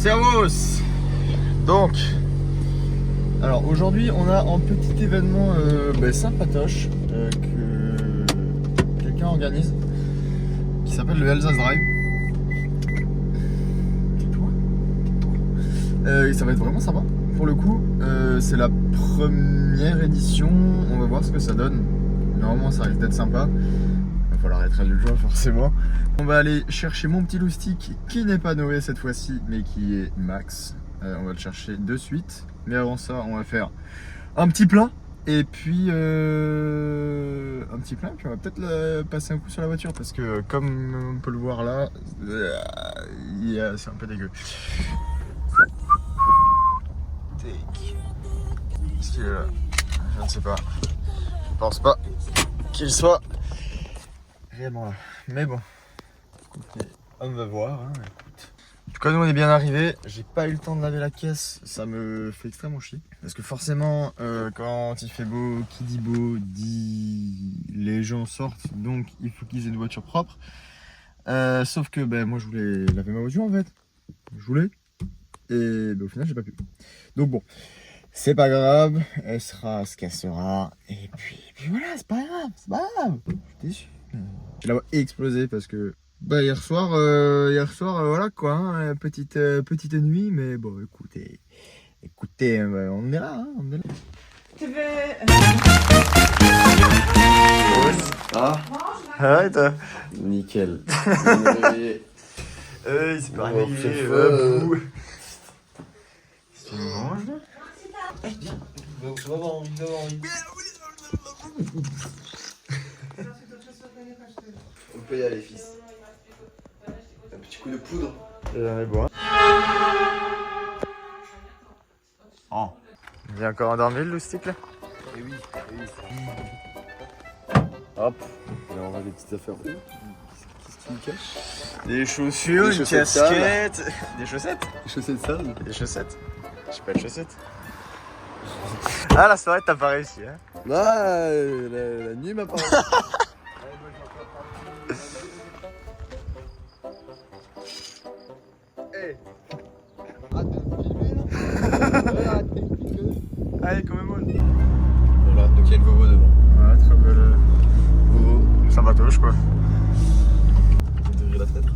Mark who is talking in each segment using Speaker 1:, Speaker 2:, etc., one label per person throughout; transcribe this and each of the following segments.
Speaker 1: Servus. Donc, alors aujourd'hui on a un petit événement sympatoche que quelqu'un organise qui s'appelle le Alsace Drive. Et ça va être vraiment sympa. Pour le coup, c'est la première édition, on va voir ce que ça donne. Normalement ça risque d'être sympa. Il va falloir être indulgent forcément. On va aller chercher mon petit loustic qui n'est pas Noé cette fois-ci mais qui est Max. On va le chercher de suite. Mais avant ça on va faire un petit plat. Et puis on va peut-être passer un coup sur la voiture parce que comme on peut le voir là, c'est un peu dégueu. Est-ce qu'il est là? Je ne sais pas. Je pense pas qu'il soit réellement là. Mais bon, écoutez, on va voir. Hein, écoute. En tout cas, nous on est bien arrivés. J'ai pas eu le temps de laver la caisse. Ça me fait extrêmement chier. Parce que forcément, quand il fait beau, qui dit beau, dit les gens sortent. Donc il faut qu'ils aient une voiture propre. Sauf que moi je voulais laver ma voiture en fait. Je voulais. Et au final, j'ai pas pu. Donc bon. C'est pas grave, elle se cassera, et puis voilà, c'est pas grave, je suis déçu. Je la vois exploser parce que hier soir, voilà quoi, hein, petite nuit, mais bon, écoutez, on est là, hein, on est là.
Speaker 2: Tu veux...
Speaker 1: Ah, et toi?
Speaker 3: Nickel.
Speaker 1: Il s'est pas réveillé, si tu nous manges là.
Speaker 3: Va avoir envie. On peut y aller, fils. Un petit coup de poudre.
Speaker 1: J'en ai boire. Oh. Il est encore endormi le loustic là?
Speaker 3: Eh oui. Hop. Là, on a des petites affaires. Qu'est-ce que tu me caches?
Speaker 1: Des chaussures,
Speaker 3: Des
Speaker 1: une
Speaker 3: chaussettes
Speaker 1: casquette. Des chaussettes?
Speaker 3: Des chaussettes sales.
Speaker 1: Des chaussettes? J'ai pas de chaussettes. Ah, la soirée t'as pas réussi hein?
Speaker 3: Ah, la nuit m'a pas réussi.
Speaker 1: Hey.
Speaker 3: Arrête de filmer là.
Speaker 1: Allez, quand même moi.
Speaker 3: Voilà, donc il y a le Vovo devant.
Speaker 1: Ouais, très belle.
Speaker 3: Vovo.
Speaker 1: Sympatoche quoi.
Speaker 3: On devrait la tête.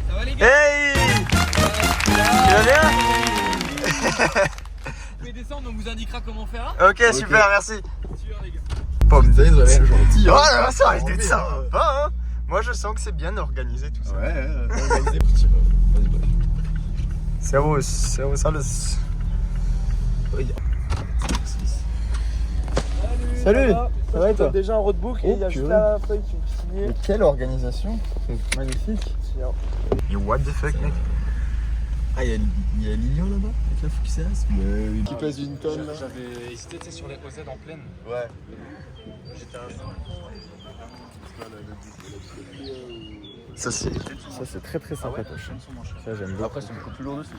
Speaker 2: Ça va les gars?
Speaker 1: Hey! Tu vas bien?
Speaker 2: Vous pouvez descendre, on vous indiquera comment faire.
Speaker 1: Ok, super, merci.
Speaker 2: Sûr les gars.
Speaker 1: Pomme de
Speaker 3: Vous avez l'air gentil.
Speaker 1: Oh là, ça risque d'être sympa hein. Moi je sens que c'est bien organisé tout ça.
Speaker 3: Ouais, organisé pour tirer. Vas-y, bref.
Speaker 1: Servus alles. Salut. Ça va et toi?
Speaker 4: Déjà un roadbook et il y a juste la feuille qui me signer.
Speaker 1: Mais quelle organisation. C'est magnifique. Et what the fuck mec? Ah, il y a Lilian là-bas avec la Fuxas.
Speaker 3: Qui pèse une tonne là.
Speaker 2: J'avais hésité sur les OZ en pleine.
Speaker 3: Ouais.
Speaker 2: J'étais
Speaker 1: Ça c'est très très sympatoche. Ça j'aime beaucoup.
Speaker 3: Après, c'est beaucoup plus lourd dessus.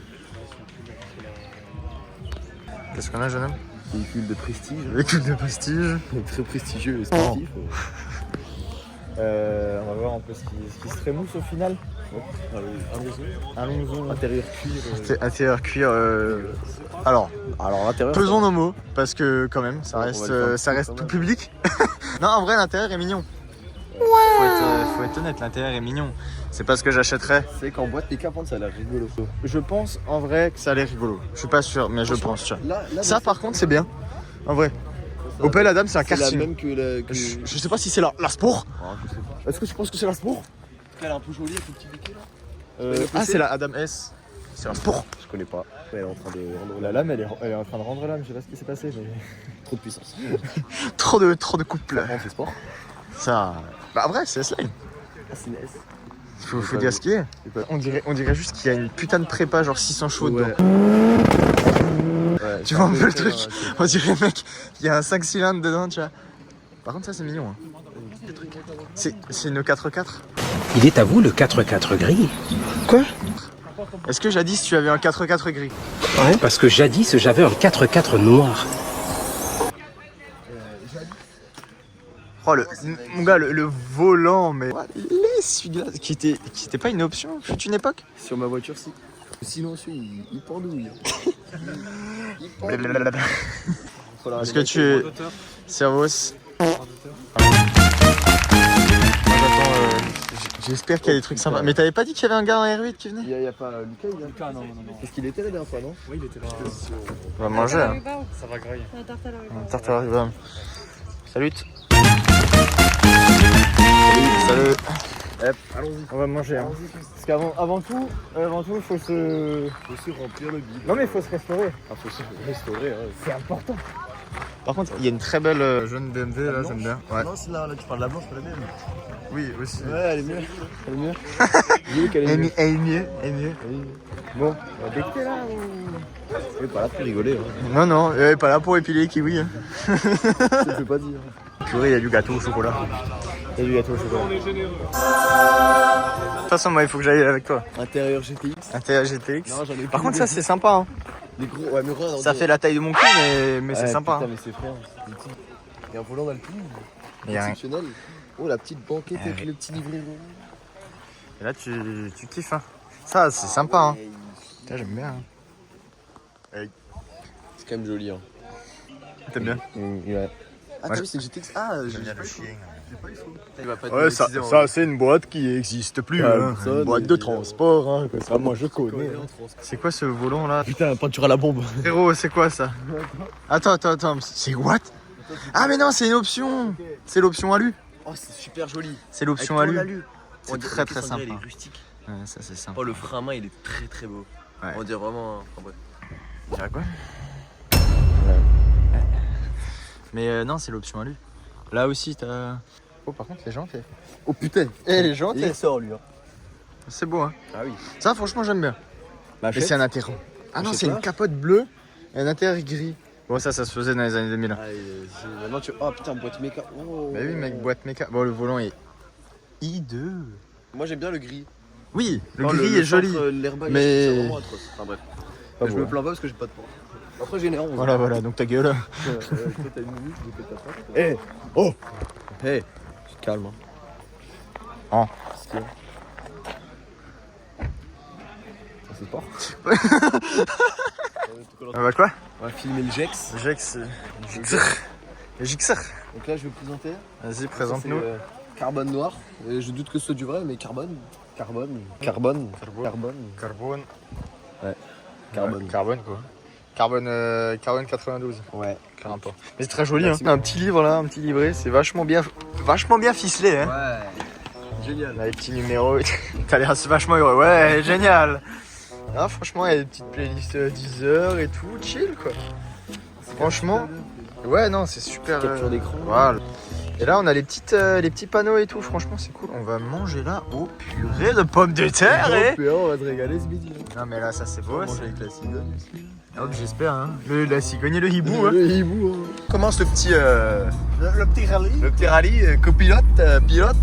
Speaker 1: Qu'est-ce qu'on a jeune homme?
Speaker 3: Véhicule de prestige.
Speaker 1: Véhicule de prestige.
Speaker 3: Très prestigieux et sportif.
Speaker 1: On va voir un peu ce qui se trémousse au final. Un Lonzo.
Speaker 3: Intérieur cuir.
Speaker 1: Intérieur cuir. Alors
Speaker 3: l'intérieur.
Speaker 1: pesons nos mots parce que quand même ça
Speaker 3: Ouais,
Speaker 1: reste,
Speaker 3: on va le faire
Speaker 1: tout
Speaker 3: quand même.
Speaker 1: public. Non, en vrai l'intérieur est mignon. Faut être honnête, l'intérieur est mignon. C'est pas ce que j'achèterais.
Speaker 3: C'est qu'en boîte, les capotes, ça a l'air rigolo.
Speaker 1: Je pense en vrai que ça a l'air rigolo. Je suis pas sûr, mais je pense. Tu vois.
Speaker 3: Là,
Speaker 1: Ça par contre c'est bien. En vrai. Opel Adam c'est un
Speaker 3: c'est la
Speaker 1: karting.
Speaker 3: même que la.
Speaker 1: Je sais pas si c'est la Sport.
Speaker 3: Ah, je sais pas.
Speaker 1: Est-ce que tu penses que c'est la Sport?
Speaker 3: Elle est un peu jolie avec le petit bouquet là.
Speaker 1: Ah c'est la Adam S. C'est la Sport.
Speaker 3: Je connais pas. Elle est en train de rendre
Speaker 1: La lame elle est en train de rendre l'âme. Je sais pas ce qui s'est passé mais.
Speaker 3: trop de puissance.
Speaker 1: Trop de couple.
Speaker 3: Par contre, c'est sport.
Speaker 1: Ça. Bah vrai c'est S-Line.
Speaker 3: Ah, c'est une S.
Speaker 1: Faut dire ce qu'il y a. On dirait juste qu'il y a une putain de prépa genre 600 chevaux dedans.
Speaker 3: Ouais,
Speaker 1: Tu vois un peu le truc? On dirait mec, il y a un 5 cylindres dedans tu vois. Par contre ça c'est mignon hein. C'est une 4x4.
Speaker 5: Il est à vous le 4x4 gris.
Speaker 1: Quoi? Est-ce que jadis tu avais un 4x4 gris?
Speaker 5: Ouais. Parce que jadis j'avais un 4x4 noir.
Speaker 1: Oh, mon gars, le volant, mais. L'essuie-glace qui était pas une option, fut une époque.
Speaker 3: Sur ma voiture, si. Silencieux, il pendouille.
Speaker 1: Est-ce que tu es. Servos. J'espère qu'il y a des trucs sympas. Mais t'avais pas dit qu'il y avait un gars en R8 qui venait?
Speaker 3: Il y a pas Lucas, il vient.
Speaker 2: Lucas, non.
Speaker 3: Parce qu'il était la dernière fois, non?
Speaker 2: Oui, il était là.
Speaker 1: On va manger. Hein.
Speaker 2: Ça va grailler.
Speaker 1: Tarte à la rhubarbe. Salut. Salut. Hop,
Speaker 3: Allons-y.
Speaker 1: on va manger. Hein. Parce qu'avant tout, il faut se.
Speaker 3: Faut se remplir le bide.
Speaker 1: Non mais il faut se restaurer.
Speaker 3: Faut se restaurer, ouais.
Speaker 1: C'est important. Par contre, il y a une très belle jeune BMW là, j'aime bien. Ouais.
Speaker 3: Non, c'est là, tu parles de la blanche, pas la mienne.
Speaker 1: Oui, aussi.
Speaker 3: Ouais, elle est mieux. Elle est mieux. Mieux qu'elle est mieux.
Speaker 1: Elle est mieux. Bon.
Speaker 3: Dès que t'es là, elle est pas là pour rigoler. Hein.
Speaker 1: Non, elle est pas là pour épiler les kiwis. Hein.
Speaker 3: Ça me fait pas dire.
Speaker 1: Purée, il y a du gâteau au chocolat. Il y a du gâteau au chocolat.
Speaker 2: On est généreux.
Speaker 1: De toute façon, moi, il faut que j'aille avec toi.
Speaker 3: Intérieur GTX.
Speaker 1: Intérieur GTX.
Speaker 3: Non, j'en ai
Speaker 1: Par
Speaker 3: plus
Speaker 1: contre, ça, c'est sympa. Hein.
Speaker 3: Les gros, ouais, mais regarde.
Speaker 1: Ça fait la taille de mon cul, mais c'est sympa.
Speaker 3: Putain, mais c'est frère. Il y a un volant d'Alpine.
Speaker 1: Il y a un-
Speaker 3: Exceptionnel. Oh, la petite banquette avec le petit livret.
Speaker 1: Et là, tu kiffes. Hein. Ça, c'est sympa. Hein. Putain, j'aime bien. Hein.
Speaker 3: C'est quand même joli. Hein.
Speaker 1: T'aimes bien?
Speaker 3: Ouais. Ah, t'as vu, c'est GTX. Ah, j'ai pas eu
Speaker 1: chien.
Speaker 3: Il va pas
Speaker 1: Ouais, ça c'est une boîte qui n'existe plus. Hein.
Speaker 3: Personne,
Speaker 1: Une boîte de
Speaker 3: il-
Speaker 1: transport. Hein. Ça, moi, je connais. C'est quoi ce volant là?
Speaker 3: Putain, peinture à la bombe.
Speaker 1: Frérot, c'est quoi ça? Attends. C'est what? Ah, mais non, c'est une option. C'est l'option alu.
Speaker 3: Oh, c'est super joli.
Speaker 1: C'est l'option
Speaker 3: Avec ton
Speaker 1: alu. C'est
Speaker 3: On dirait-
Speaker 1: très
Speaker 3: en plus,
Speaker 1: très
Speaker 3: on dirait,
Speaker 1: sympa.
Speaker 3: Il est rustique.
Speaker 1: Ouais, ça, c'est sympa.
Speaker 3: Oh, le frein à main, il est très très beau.
Speaker 1: Ouais.
Speaker 3: On dirait vraiment. Enfin, bref.
Speaker 1: Tu dirais quoi? Mais non, c'est l'option alu. Là aussi, t'as. Oh, par contre, les jantes.
Speaker 3: Oh putain.
Speaker 1: Les jantes,
Speaker 3: Il sort lui. Hein.
Speaker 1: c'est beau, hein.
Speaker 3: Ah oui.
Speaker 1: Ça, franchement, j'aime bien.
Speaker 3: Bah,
Speaker 1: Mais c'est un intérieur. Ah non, c'est une capote bleue et un intérieur gris. Bon, ça se faisait dans les années 2000. Hein.
Speaker 3: Ah, maintenant tu. Oh putain, boîte méca. Oh.
Speaker 1: Bah oui, mec, boîte méca. Bon, le volant est hideux.
Speaker 3: Moi j'aime bien le gris.
Speaker 1: Oui, le
Speaker 3: Oh,
Speaker 1: gris est joli.
Speaker 3: L'airbag,
Speaker 1: mais-
Speaker 3: c'est vraiment atroce. Enfin bref.
Speaker 1: Pas
Speaker 3: je
Speaker 1: beau,
Speaker 3: me
Speaker 1: hein.
Speaker 3: plains pas parce que j'ai pas de porte. Après j'ai une 11.
Speaker 1: Voilà, donc ta gueule.
Speaker 3: Toi t'as une minute, je peux t'apprendre.
Speaker 1: Eh Oh
Speaker 3: Hey, tu te calmes.
Speaker 1: Oh.
Speaker 3: Qu'est-ce qu'il y a? Ça se porte.
Speaker 1: Ah bah quoi?
Speaker 3: On va filmer le Jex.
Speaker 1: Jex. Jixer.
Speaker 3: Donc là je vais vous présenter.
Speaker 1: Vas-y, présente-nous.
Speaker 3: C'est, carbone noir. Et je doute que ce soit du vrai, mais carbone. Carbone.
Speaker 1: Carbone.
Speaker 3: Carbone
Speaker 1: Ouais, quoi. Carbone 92.
Speaker 3: Ouais.
Speaker 1: Quel rapport. Mais c'est très joli, hein. Un petit livre là, un petit livret, c'est vachement bien ficelé, hein.
Speaker 3: Ouais. Génial.
Speaker 1: Là, les petits numéros, t'as l'air vachement heureux. Ouais, génial. Ah, franchement, il y a des petites playlists Deezer et tout, chill quoi. Franchement, ouais, non, c'est super.
Speaker 3: Capture d'écran.
Speaker 1: Voilà. Et là, on a les petits panneaux et tout. Franchement, c'est cool. On va manger là au purée de pommes de terre.
Speaker 3: On va se régaler ce midi.
Speaker 1: Non, mais là, ça c'est beau.
Speaker 3: On va manger avec la cigogne.
Speaker 1: Hop, j'espère. Hein. La cigogne et le hibou. Hein.
Speaker 3: Le hibou. Hein.
Speaker 1: Comment ce petit.
Speaker 3: Le petit rallye.
Speaker 1: Le petit rallye, copilote, pilote.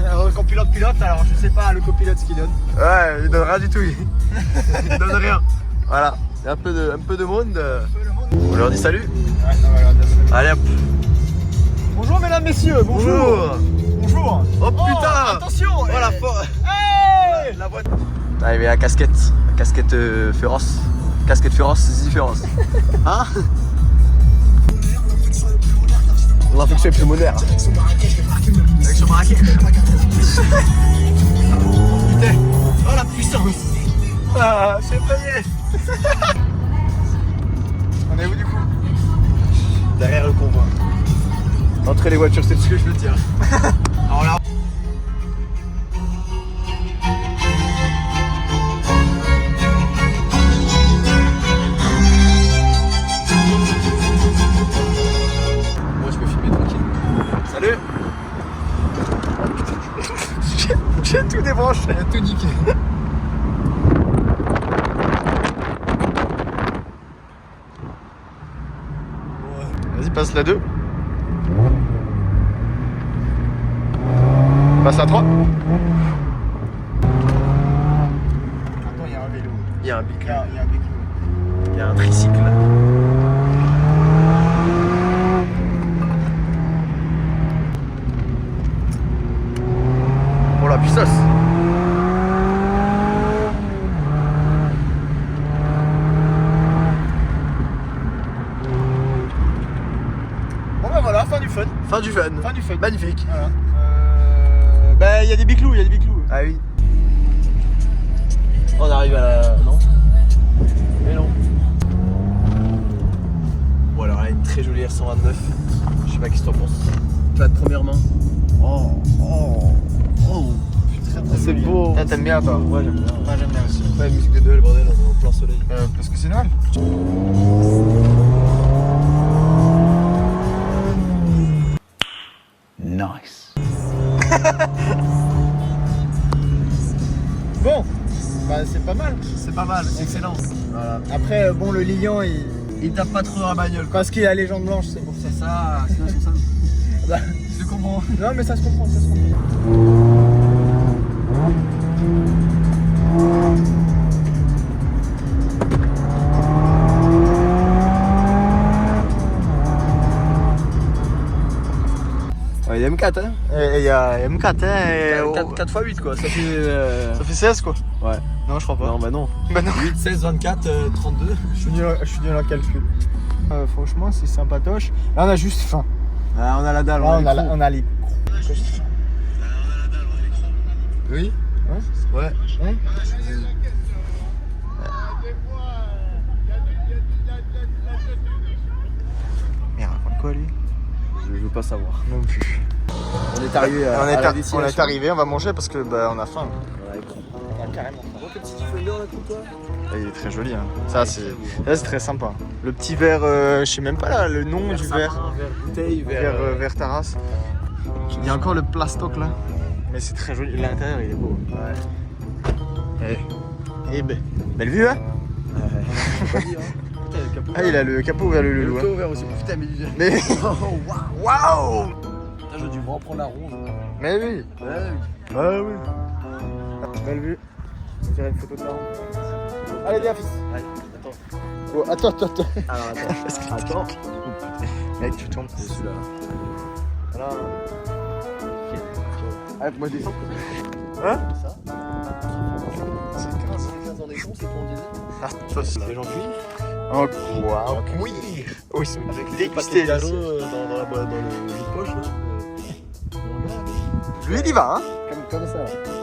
Speaker 2: Alors, pilote, alors je sais pas le copilote ce qu'il donne.
Speaker 1: Ouais, il donne rien du tout. Il donne rien. Voilà. Il y a un peu de monde. On leur dit salut.
Speaker 2: Ouais, ça va, là,
Speaker 1: Allez hop.
Speaker 2: Bonjour mesdames, messieurs,
Speaker 1: Bonjour.
Speaker 2: Bonjour.
Speaker 1: Oh putain.
Speaker 2: Attention.
Speaker 1: Oh la force.
Speaker 2: La boîte.
Speaker 1: Arrivé à casquette. Casquette féroce. Casquette féroce, zizi féroce. Hein?
Speaker 3: L'infection pulmonaire.
Speaker 1: Avec son Marrakech. Putain. Oh la puissance. Ah, c'est payé. On est où du coup?
Speaker 3: Derrière le convoi. Entre les voitures, c'est ce que je veux dire.
Speaker 1: Alors là.
Speaker 3: Moi je peux filmer tranquille.
Speaker 1: Salut. J'ai tout débranché.
Speaker 3: Tout niqué.
Speaker 1: Vas-y, passe la 2. Passe la 3.
Speaker 2: Attends, il y a un vélo.
Speaker 3: Il y a un bic.
Speaker 2: Il y a un vélo.
Speaker 3: Il y a un tricycle.
Speaker 2: fun.
Speaker 1: Fin du fun.
Speaker 2: Fin du fun.
Speaker 1: Magnifique.
Speaker 2: Voilà. Bah, il y a des biclous, il y a des biclous.
Speaker 1: Ah oui.
Speaker 3: On arrive à la... Non. Mais non. Bon alors là, une très jolie R129. Je sais pas qu'est-ce que t'en penses. Pas de première main. Oh. C'est beau.
Speaker 1: Ah, t'aimes bien toi?
Speaker 3: Ouais, j'aime bien.
Speaker 1: Moi j'aime bien aussi.
Speaker 3: Ouais, musique de Noël, bordel, on est en plein soleil.
Speaker 1: Parce que c'est Noël.
Speaker 5: Nice.
Speaker 2: Bon, bah c'est pas mal.
Speaker 3: C'est pas mal, c'est excellent.
Speaker 2: Voilà. Après, bon, le Lilian,
Speaker 3: Il tape pas trop dans la bagnole, quoi.
Speaker 2: parce qu'il a les jambes blanches, c'est pour ça.
Speaker 3: C'est ça, sinon ils sont ça.
Speaker 2: Bah,
Speaker 3: Je comprends.
Speaker 2: non, mais ça se comprend, ça se comprend.
Speaker 3: Ouais, il est M4, hein.
Speaker 1: Et il y a M4, hein.
Speaker 3: 4 x 8, quoi. Ça fait.
Speaker 1: Ça fait 16 quoi.
Speaker 3: Ouais.
Speaker 1: Non, je crois pas.
Speaker 3: Non, bah non.
Speaker 1: Bah non.
Speaker 3: 8, 16, 24, 32.
Speaker 2: Je suis nul en calcul. Franchement, c'est sympatoche. Là, on a juste faim.
Speaker 3: Ah, on a la dalle.
Speaker 2: Là, on a les.
Speaker 3: Oui. Ouais.
Speaker 2: Hein
Speaker 1: Mais raconte quoi lui?
Speaker 3: Je veux pas savoir.
Speaker 1: Non plus.
Speaker 3: On est arrivé à,
Speaker 1: on est,
Speaker 3: à la
Speaker 1: on est
Speaker 3: destination.
Speaker 1: arrivé, on va manger parce que bah on a faim.
Speaker 3: Ouais,
Speaker 2: Carrément.
Speaker 3: bon, quel petit Defender là, tout toi.
Speaker 1: Et il est très joli. Hein. Ça c'est très sympa. Le petit verre, je sais même pas là le nom du verre.
Speaker 3: Verre bouteille,
Speaker 1: Verre terrasse. Il y a encore le plastoc là. Mais c'est très joli. L'intérieur il est beau.
Speaker 3: Ouais.
Speaker 1: Et belle vue hein.
Speaker 3: Faut pas dire, hein. Putain, le capot.
Speaker 1: Ah il a le capot vers le
Speaker 3: Le
Speaker 1: loulou.
Speaker 3: capot ouvert aussi. Putain, mais.
Speaker 1: Mais
Speaker 3: Oh, waouh.
Speaker 1: waouh.
Speaker 3: Putain, j'ai dû vraiment prendre la ronde.
Speaker 1: Mais oui.
Speaker 3: Ouais, oui.
Speaker 1: Ah oui. Belle vue. On dirait une photo de ça.
Speaker 2: Allez, viens, fils.
Speaker 3: Allez, attends.
Speaker 2: Oh, attends.
Speaker 3: Alors, attends. Attends.
Speaker 1: Mec tu tombes.
Speaker 3: C'est celui-là.
Speaker 1: Voilà.
Speaker 3: Ah, moi je descends.
Speaker 1: Hein?
Speaker 3: Ça.
Speaker 1: C'est 15.
Speaker 3: 15 ans d'écran, c'est pour le diesel.
Speaker 1: Ah, toi c'est
Speaker 3: Les gens cuits.
Speaker 1: Oh wow. Oui. Oui, c'est
Speaker 3: Avec
Speaker 1: dégusté.
Speaker 3: dégusté gallons dans la boîte, dans le poche là.
Speaker 1: Lui il y va hein.
Speaker 3: Comme ça.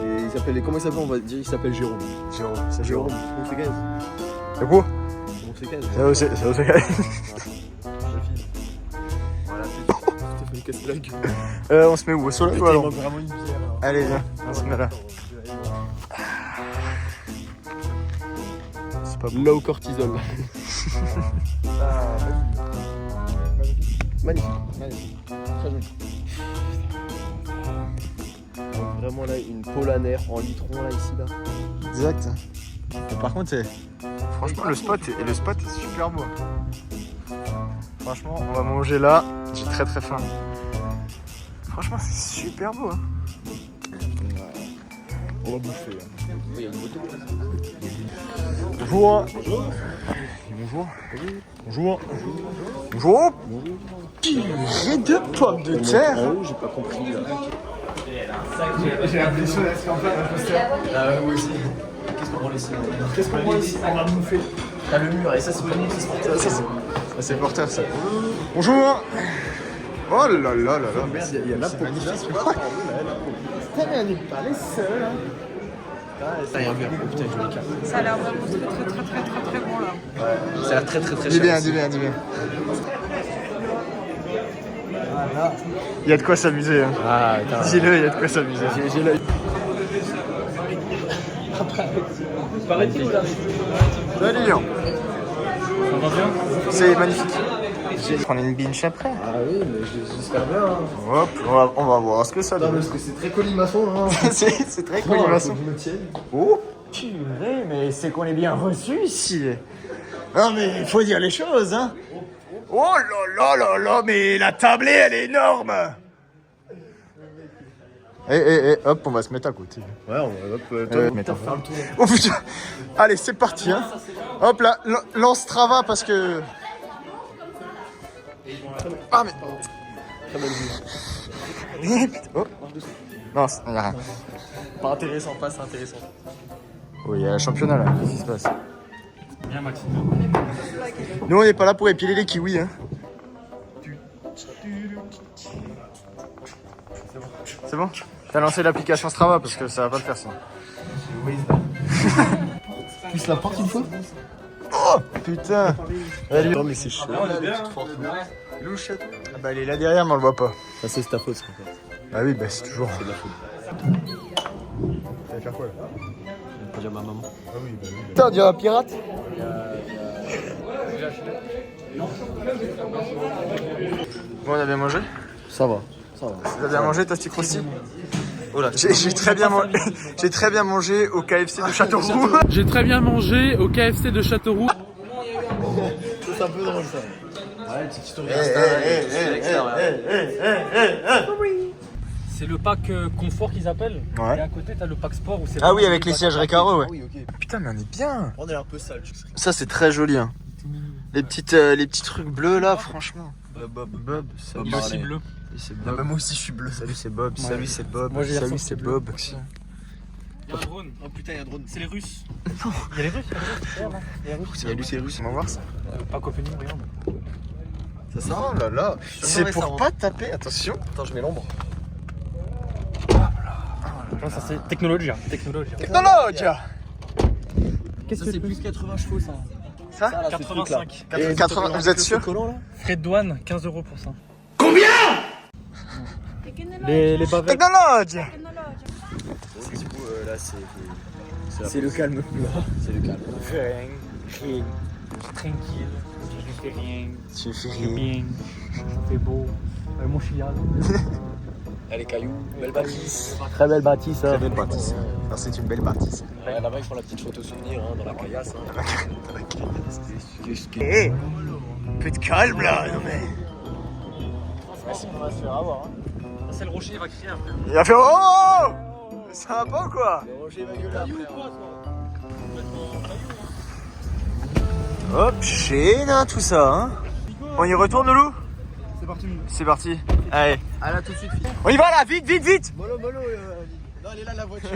Speaker 3: Et il s'appelle, comment il s'appelle? On va dire, il s'appelle Jérôme.
Speaker 1: Jérôme, c'est
Speaker 3: Jérôme.
Speaker 1: Jérôme.
Speaker 3: On fait 15.
Speaker 1: C'est quoi?
Speaker 3: On fait 15.
Speaker 1: C'est aussi.
Speaker 3: Voilà, Stéphanie casse la gueule.
Speaker 1: On se met où? Au soleil ou
Speaker 3: Il
Speaker 1: alors?
Speaker 3: manque vraiment une bière. Alors.
Speaker 1: Allez viens, on se met là. C'est pas
Speaker 3: Low cortisol. Magnifique. Très joli. Donc vraiment là une Polaner en litron là ici là.
Speaker 1: exact. Mais par contre, franchement le spot est super beau. Franchement, on va manger là. J'ai très faim. Franchement, c'est super beau. Hein.
Speaker 3: On va bouffer. Hein. Oui, il y a une moto.
Speaker 1: Bonjour. Bonjour. Bonjour. Bonjour. Purée de pommes de terre.
Speaker 3: Oh, j'ai pas compris là.
Speaker 2: J'ai appelé sur la campagne,
Speaker 3: Ah ouais, moi aussi. Qu'est-ce qu'on prend ici?
Speaker 2: Qu'est-ce qu'on prend ici? On va bouffer.
Speaker 3: T'as le mur et ça c'est pas nous, c'est porteur.
Speaker 1: Ça, c'est porteur ça. Bonjour. Oh là là là là.
Speaker 3: Merde, il y a la
Speaker 1: C'est
Speaker 3: peau.
Speaker 1: magnifique.
Speaker 2: Putain, mais on n'est pas les seuls. Hein.
Speaker 3: Ça y a un verre. Oh, putain, je me calme.
Speaker 6: Ça a l'air vraiment très bon là.
Speaker 3: Ça a l'air très
Speaker 1: Dis bien,
Speaker 3: cher.
Speaker 1: dis bien. Il y a de quoi s'amuser. Hein.
Speaker 3: Ah, putain.
Speaker 1: Dis-le, il y a de quoi s'amuser.
Speaker 3: J'ai l'œil.
Speaker 1: Salut Lilian. C'est magnifique. On a une binge après.
Speaker 3: Ah oui, mais j'espère bien. Hein.
Speaker 1: Hop, on va voir ce que ça
Speaker 3: Non,
Speaker 1: donne.
Speaker 3: parce que c'est très colimaçon. Hein.
Speaker 1: c'est très
Speaker 3: Non,
Speaker 1: colimaçon.
Speaker 3: faut que je me tienne.
Speaker 1: Oh, purée, mais c'est qu'on est bien reçu ici. Non, mais il faut dire les choses, hein. Oh là, mais la tablée, elle est énorme. Hop, on va se mettre à côté.
Speaker 3: Ouais, on va
Speaker 1: Mettons. Oh putain. Allez, c'est parti, hein. Hop là, lance Strava parce que... Ah, mais...
Speaker 3: Très belle vue.
Speaker 1: Oh. Non, il n'y a rien.
Speaker 3: Pas intéressant, pas intéressant.
Speaker 1: Oui, il y a un championnat là, qu'est-ce qui se passe? Bien Maxime. Nous on n'est pas là pour épiler les kiwis hein.
Speaker 2: C'est bon? T'as lancé l'application Strava parce que ça va pas le faire sinon.
Speaker 3: Plus la porte une fois.
Speaker 2: Oh putain!
Speaker 3: Non mais c'est chaud.
Speaker 2: Ah bah elle est là derrière mais on le voit pas.
Speaker 3: Ça c'est ta faute en fait.
Speaker 2: Ah oui bah c'est toujours.
Speaker 3: C'est de la faute.
Speaker 2: Ça va faire quoi là?
Speaker 3: Je vais pas dire ma maman.
Speaker 2: Ah oui bah oui.
Speaker 3: Putain, on dirait un pirate.
Speaker 2: Bon on a bien mangé?
Speaker 3: Ça va. Ça va.
Speaker 2: T'as bien mangé toi Stick Rosti?
Speaker 3: Oh là.
Speaker 2: J'ai très bien mangé au KFC de Châteauroux.
Speaker 7: J'ai très bien mangé au KFC de Châteauroux.
Speaker 3: C'est un peu drôle ça. Ouais, petite story
Speaker 7: C'est le pack confort qu'ils appellent.
Speaker 2: Ouais.
Speaker 7: Et à côté, t'as le pack sport où c'est.
Speaker 2: Ah oui avec les sièges récaraux ouais.
Speaker 3: Oui, ok.
Speaker 2: Putain mais on est bien.
Speaker 3: On est un peu sale, je sais.
Speaker 2: Ça c'est très joli hein. Les petits trucs bleus là franchement. Bob, salut.
Speaker 7: Il est aussi bleu.
Speaker 2: C'est
Speaker 3: Ah bah moi aussi je suis bleu.
Speaker 2: Salut c'est Bob, salut c'est Bob,
Speaker 7: Moi, j'ai
Speaker 2: salut
Speaker 7: ressorti
Speaker 2: c'est
Speaker 7: bleu.
Speaker 2: Bob.
Speaker 7: Il y a un drone.
Speaker 3: Oh putain, il y a un drone.
Speaker 7: C'est les Russes. Il y a les Russes. Il y a les Russes.
Speaker 2: C'est russe, on va voir ça.
Speaker 7: Pas copié, regarde.
Speaker 3: Ça sent.
Speaker 2: Oh là là, c'est
Speaker 3: ça
Speaker 2: pour
Speaker 3: rentre.
Speaker 2: pas taper, attention.
Speaker 3: Attends, je mets l'ombre.
Speaker 7: Non, ça c'est technologie. Technologie.
Speaker 2: Technologie.
Speaker 3: Ça c'est plus 80 chevaux ça.
Speaker 2: Ça
Speaker 3: là, ce truc-là.
Speaker 7: 85.
Speaker 3: Et
Speaker 2: 80, vous êtes sûr?
Speaker 3: collant là.
Speaker 7: Frais de douane, 15 € pour ça.
Speaker 6: Les
Speaker 7: Les bavettes.
Speaker 2: Technologie.
Speaker 3: Du coup là c'est le calme. C'est le calme.
Speaker 7: Tranquille. Je fais rien.
Speaker 2: Tu fais
Speaker 7: Je fais bien. Il fait beau. Mon chien.
Speaker 3: Ah, les cailloux, belle bâtisse.
Speaker 7: Très belle bâtisse.
Speaker 2: Très belle bâtisse. Ah, c'est une belle bâtisse.
Speaker 3: Ouais, là-bas ils font la petite photo souvenir hein, dans la caillasse. Hein.
Speaker 2: Hé, peu de calme là, non mais.
Speaker 7: On va se faire avoir. C'est le rocher, il va crier après.
Speaker 2: Il va faire oh! C'est un bon quoi?
Speaker 3: Roger va gueuler après.
Speaker 2: Hop, chaîne, hein, tout ça, hein. On y retourne, Loulou?
Speaker 7: C'est parti.
Speaker 2: C'est parti. Allez,
Speaker 3: Ah là tout de suite, fille.
Speaker 2: on y va là, vite, vite, vite!
Speaker 3: Mollo, non, elle est là la voiture.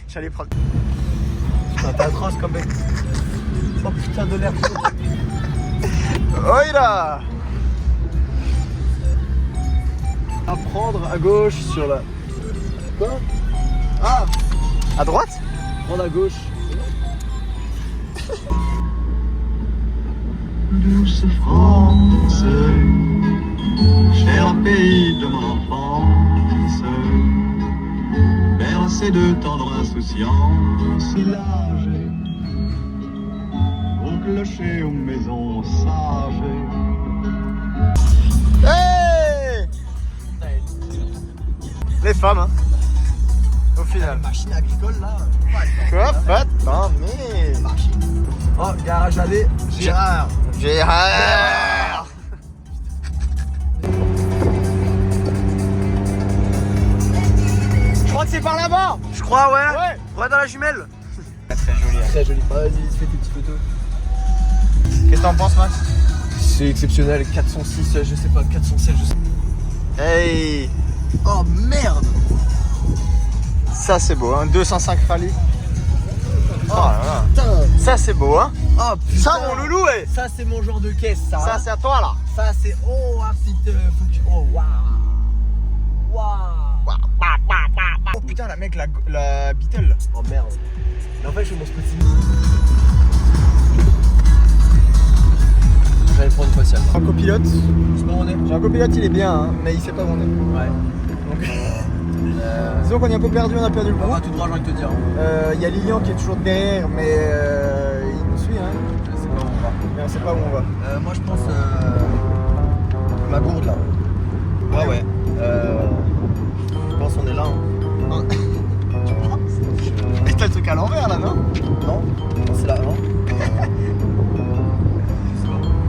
Speaker 2: J'allais prendre.
Speaker 3: Putain, t'es atroce comme mec. Oh putain de l'air.
Speaker 2: Oh là!
Speaker 3: À prendre à gauche sur la. Quoi? Ah!
Speaker 2: À droite?
Speaker 3: Prendre à gauche.
Speaker 8: Douce France, cher pays de mon enfance, bercé de tendre insouciance, l'âge au clocher, aux maisons sages.
Speaker 2: Hey! Les femmes, hein. Au final.
Speaker 3: Machine agricole là.
Speaker 2: Quoi? Attends, mais.
Speaker 3: Oh, garage allé, Gérard.
Speaker 2: Gérard! Je crois que c'est par là-bas!
Speaker 3: Je crois, ouais.
Speaker 2: Ouais!
Speaker 3: Ouais, dans la jumelle.
Speaker 2: Très joli. Hein.
Speaker 3: Très joli. Vas-y, fais tes petites photos.
Speaker 2: Qu'est-ce que t'en penses, Max?
Speaker 3: C'est exceptionnel. 406, je sais pas, 407, je sais pas.
Speaker 2: Hey!
Speaker 3: Oh merde!
Speaker 2: Ça c'est beau, hein. 205 rallye. Oh là là.
Speaker 3: Putain!
Speaker 2: Ça c'est beau, hein.
Speaker 3: Oh putain!
Speaker 2: Ça, mon loulou, ouais.
Speaker 3: Ça, c'est mon genre de caisse, ça.
Speaker 2: Ça c'est à toi là.
Speaker 3: Ça, c'est. Oh, ah, petite. Faut que tu. Oh, waouh! Waouh!
Speaker 2: Oh putain, la mec, la Beetle.
Speaker 3: Oh merde. Mais en fait, je fais mon spotting. J'allais prendre une faciale.
Speaker 2: Un copilote.
Speaker 3: C'est pas où on est?
Speaker 2: J'ai un copilote, il est bien, hein, mais il sait pas où on est.
Speaker 3: Ouais.
Speaker 2: Donc, disons qu'on est un peu perdu, on a perdu le
Speaker 3: On va
Speaker 2: groupe.
Speaker 3: tout droit, j'ai envie de te dire.
Speaker 2: Il y a Lilian qui est toujours derrière, mais il nous suit, hein.
Speaker 3: Je sais pas où on va.
Speaker 2: Mais on sait pas où on va.
Speaker 3: Moi, je pense. Ma gourde là. Ah ouais. Je pense qu'on est là. Hein.
Speaker 2: Mais t'as le truc à l'envers là, non?
Speaker 3: Non? C'est là, non?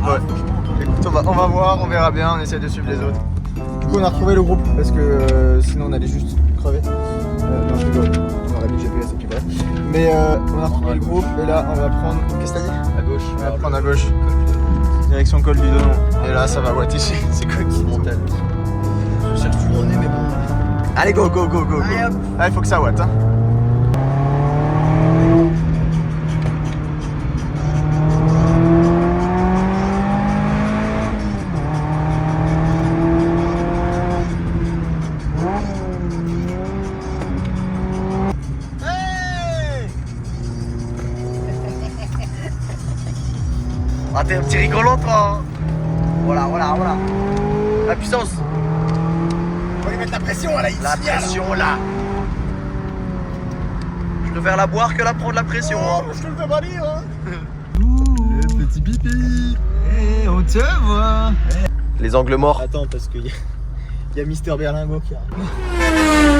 Speaker 2: Ouais. Écoute, on va voir, on verra bien, on essaie de suivre les autres. Du coup, on a retrouvé le groupe parce que sinon on allait juste crever. Non, je rigole, on aurait mis le GPS et puis bref. Mais on a retrouvé le groupe et là on va prendre. Qu'est-ce que t'as dit?
Speaker 3: À gauche.
Speaker 2: On va prendre à gauche. Direction col du Donon. Et là ça va ouatter, c'est quoi qui
Speaker 3: Montel. Je cherche où on est, mais bon.
Speaker 2: Allez, go, go, go, go, go.
Speaker 3: Allez, hop.
Speaker 2: Ah, il faut que ça ouate, hein.
Speaker 3: t'es un petit rigolo toi. Hein. Voilà. La puissance.
Speaker 2: On va lui mettre la pression là,
Speaker 3: La pression là. Je préfère la boire que la prendre la pression.
Speaker 2: Oh, je te le fais pas dire hein.
Speaker 1: Petit pipi.
Speaker 2: On te voit.
Speaker 3: Les angles morts.
Speaker 2: Attends, parce qu'il y a Mister Berlingot qui arrive.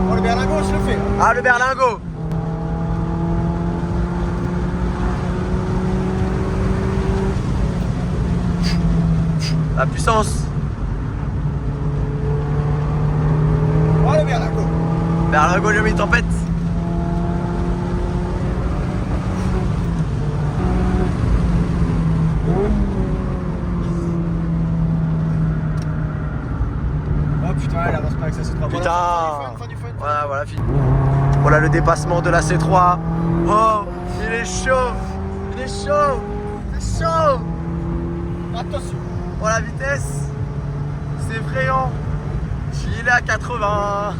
Speaker 2: Oh, le Berlingot, je le fais.
Speaker 3: Ah, le berlingot. La puissance.
Speaker 2: Oh, le Berlingot.
Speaker 3: Berlingot, j'ai mis tempête.
Speaker 2: Oh putain, elle avance pas avec ça, c'est trop
Speaker 3: Putain.
Speaker 2: Fin du fun.
Speaker 3: Voilà, fini. Voilà le dépassement de la C3. Oh, il est chaud. C'est chaud.
Speaker 2: Attention.
Speaker 3: Oh, la vitesse. C'est effrayant. Il est à 80.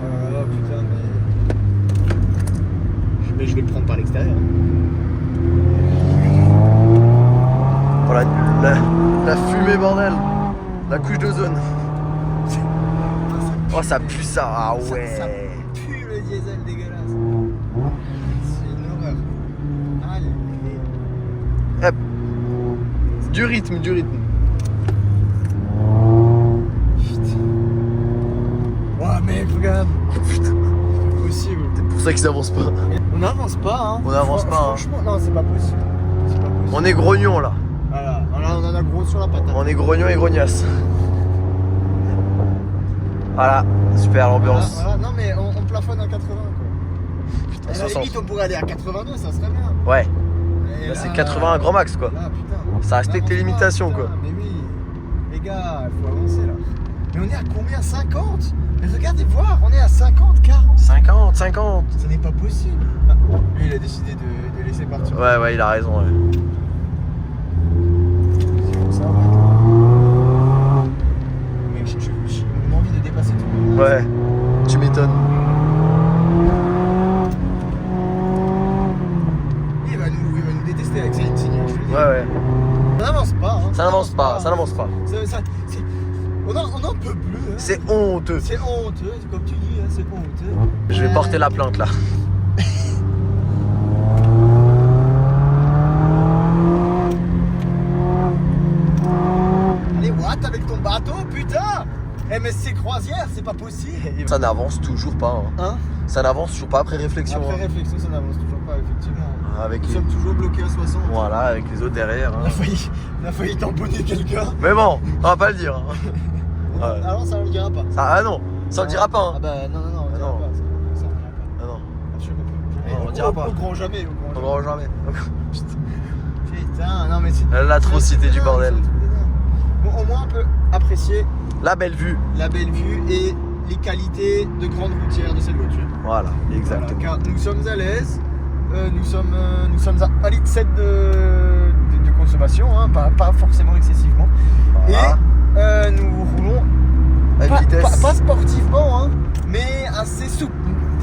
Speaker 2: Oh putain, mais je vais le prendre par l'extérieur.
Speaker 3: Voilà, la fumée, bordel. La couche d'ozone. Oh, ça pue ça. Ah ouais.
Speaker 2: Ça pue le diesel dégueulasse. C'est une horreur. Allez.
Speaker 3: Hop. Du rythme.
Speaker 2: Putain. Oh mec, regarde.
Speaker 3: Putain.
Speaker 2: C'est possible.
Speaker 3: C'est pour ça qu'ils avancent pas.
Speaker 2: On n'avance pas, hein.
Speaker 3: On n'avance pas, hein.
Speaker 2: Franchement, non, c'est pas possible.
Speaker 3: On est grognon là.
Speaker 2: Voilà, on en a gros sur la patate.
Speaker 3: On est grognon et grognasse. Voilà, super l'ambiance.
Speaker 2: Voilà. Non mais on plafonne à 80 quoi.
Speaker 3: Putain,
Speaker 2: À la
Speaker 3: 60.
Speaker 2: limite on pourrait aller à 82, ça serait bien.
Speaker 3: Ouais,
Speaker 2: Et
Speaker 3: là c'est 80 un grand max quoi.
Speaker 2: Là, putain.
Speaker 3: Ça respecte les
Speaker 2: N'avance pas,
Speaker 3: limitations,
Speaker 2: putain.
Speaker 3: quoi.
Speaker 2: Mais oui, les gars, il faut avancer là. Mais on est à combien? 50? Mais regardez voir, on est à 50, 40.
Speaker 3: 50.
Speaker 2: Ça n'est pas possible. Ah, lui il a décidé de laisser partir.
Speaker 3: Ouais, il a raison. Ouais.
Speaker 2: C'est comme ça, ouais. Mec, j'ai mon envie de dépasser tout le monde.
Speaker 3: Ouais, tu m'étonnes.
Speaker 2: Il va nous détester avec ses insignes, je te le dis.
Speaker 3: Ouais.
Speaker 2: Ça n'avance pas. Hein.
Speaker 3: Ça n'avance pas.
Speaker 2: On n'en peut plus. Hein.
Speaker 3: C'est honteux.
Speaker 2: C'est honteux, c'est comme tu dis, hein, c'est honteux.
Speaker 3: Je vais porter la plainte là.
Speaker 2: Allez, what avec ton bateau, putain. MSC Croisière, c'est pas possible.
Speaker 3: Ça n'avance toujours pas. Hein.
Speaker 2: Hein?
Speaker 3: Ça n'avance toujours pas après réflexion.
Speaker 2: Après
Speaker 3: hein.
Speaker 2: réflexion, ça n'avance toujours pas, effectivement.
Speaker 3: Avec
Speaker 2: Nous
Speaker 3: les...
Speaker 2: sommes toujours bloqués à 60.
Speaker 3: Voilà, avec les autres derrière. Hein.
Speaker 2: On a failli tamponner quelqu'un.
Speaker 3: Mais bon, on va pas le dire. Hein. Ouais.
Speaker 2: Alors ça on le dira pas.
Speaker 3: Ah non, ça on le dira pas. Hein.
Speaker 2: Ah bah non, on le dira
Speaker 3: non.
Speaker 2: pas. Ça on le dira pas.
Speaker 3: Ah non,
Speaker 2: On
Speaker 3: on dira pas.
Speaker 2: Au grand jamais.
Speaker 3: on le dira jamais.
Speaker 2: Putain, non mais c'est...
Speaker 3: L'atrocité du bordel.
Speaker 2: Bon, au moins on peut apprécier
Speaker 3: La belle vue.
Speaker 2: la belle vue et les qualités de grande routière de cette voiture.
Speaker 3: Voilà, exactement.
Speaker 2: Voilà, car nous sommes à l'aise, nous sommes à 1,7 litre de consommation, hein, pas forcément excessivement.
Speaker 3: Voilà.
Speaker 2: Et nous roulons
Speaker 3: À une
Speaker 2: pas,
Speaker 3: vitesse.
Speaker 2: pas sportivement, hein, mais assez souple.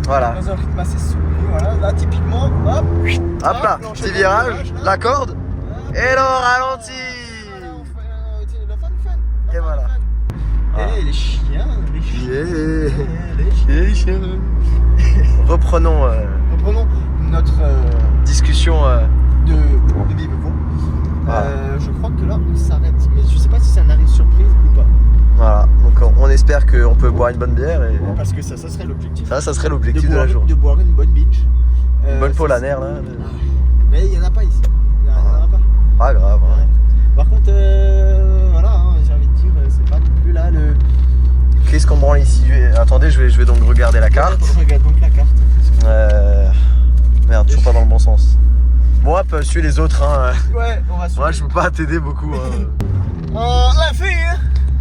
Speaker 3: Voilà.
Speaker 2: Dans un rythme assez souple. Voilà, là typiquement, hop,
Speaker 3: Hop là,
Speaker 2: l'enchaînement
Speaker 3: petit virage,
Speaker 2: là.
Speaker 3: la corde,
Speaker 2: Hop,
Speaker 3: et le ralenti.
Speaker 2: voilà, on fait, le fun.
Speaker 3: Et voilà. Ah.
Speaker 2: Et les chiens,
Speaker 3: Yeah. Reprenons
Speaker 2: Reprenons notre
Speaker 3: discussion.
Speaker 2: de vive voix.
Speaker 3: Voilà.
Speaker 2: Je crois que là on s'arrête, mais je sais pas si c'est un arrêt surprise ou pas.
Speaker 3: Voilà, donc on espère qu'on peut boire une bonne bière et
Speaker 2: Parce que ça serait l'objectif.
Speaker 3: ça serait l'objectif de la journée.
Speaker 2: De boire une bonne beach.
Speaker 3: Une bonne
Speaker 2: ça,
Speaker 3: polanaire là.
Speaker 2: Mais il n'y en a pas ici. Il n'y en aura pas.
Speaker 3: Pas grave. Hein.
Speaker 2: Ouais. Par contre, voilà, hein, j'ai envie de dire, c'est pas non plus là le.
Speaker 3: Qu'est-ce qu'on branle ici? Attendez, je vais donc regarder la carte.
Speaker 2: Regarde donc la carte.
Speaker 3: Merde, toujours pas dans le bon sens. Bon hop, suis les autres. Hein.
Speaker 2: Ouais, on va suivre.
Speaker 3: Moi je peux pas t'aider beaucoup. Hein.
Speaker 2: La fille, hein.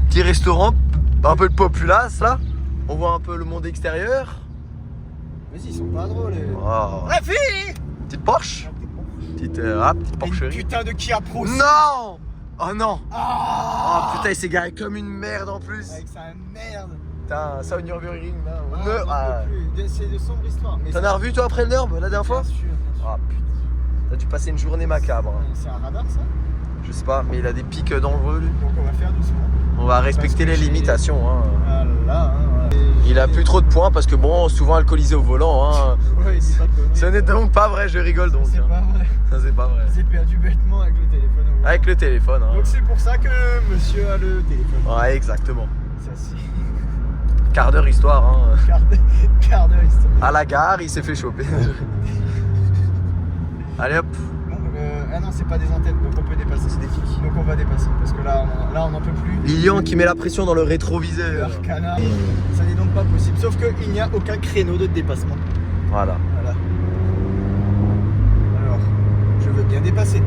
Speaker 3: Petit restaurant, un peu de populace là. On voit un peu le monde extérieur.
Speaker 2: Vas-y, ils sont pas drôles.
Speaker 3: Oh.
Speaker 2: La fille.
Speaker 3: Petite Porsche. Petite
Speaker 2: Une
Speaker 3: Porcherie.
Speaker 2: putain de Kia Pro.
Speaker 3: Non.
Speaker 1: Oh non. Oh putain, il s'est garé comme une merde en plus.
Speaker 2: Avec sa merde.
Speaker 1: Putain, ça au Nürburgring là.
Speaker 2: C'est de sombre histoire.
Speaker 1: T'en as revu toi après le Nürb la dernière fois?
Speaker 2: Bien sûr.
Speaker 1: Ah putain. T'as dû passer une journée macabre.
Speaker 2: C'est un radar ça?
Speaker 1: Je sais pas, mais il a des pics dangereux lui.
Speaker 2: Donc on va faire doucement.
Speaker 1: On va respecter les limitations. Hein.
Speaker 2: Voilà.
Speaker 1: Il a plus trop de points parce que bon, souvent alcoolisé au volant. Hein.
Speaker 2: Ouais, il dit pas de conneries.
Speaker 1: Ce n'est donc pas vrai, je rigole donc.
Speaker 2: C'est
Speaker 1: hein.
Speaker 2: pas vrai.
Speaker 1: Ça c'est pas vrai.
Speaker 2: J'ai perdu bêtement avec le téléphone. au volant.
Speaker 1: Avec le téléphone. Hein.
Speaker 2: Donc c'est pour ça que monsieur a le téléphone.
Speaker 1: Ouais, exactement.
Speaker 2: Ça c'est.
Speaker 1: Quart d'heure histoire. Hein.
Speaker 2: Quart d'heure histoire.
Speaker 1: À la gare, il s'est fait choper. Allez hop.
Speaker 2: Bon, ah non, c'est pas des antennes, donc on peut dépasser. C'est des kicks. Donc on va dépasser parce que là on n'en peut plus.
Speaker 1: Lilian qui met la pression dans le rétroviseur.
Speaker 2: Leur canard. Ça n'est donc pas possible. Sauf qu'il n'y a aucun créneau de dépassement.
Speaker 1: Voilà.
Speaker 2: Voilà. Alors, je veux bien dépasser.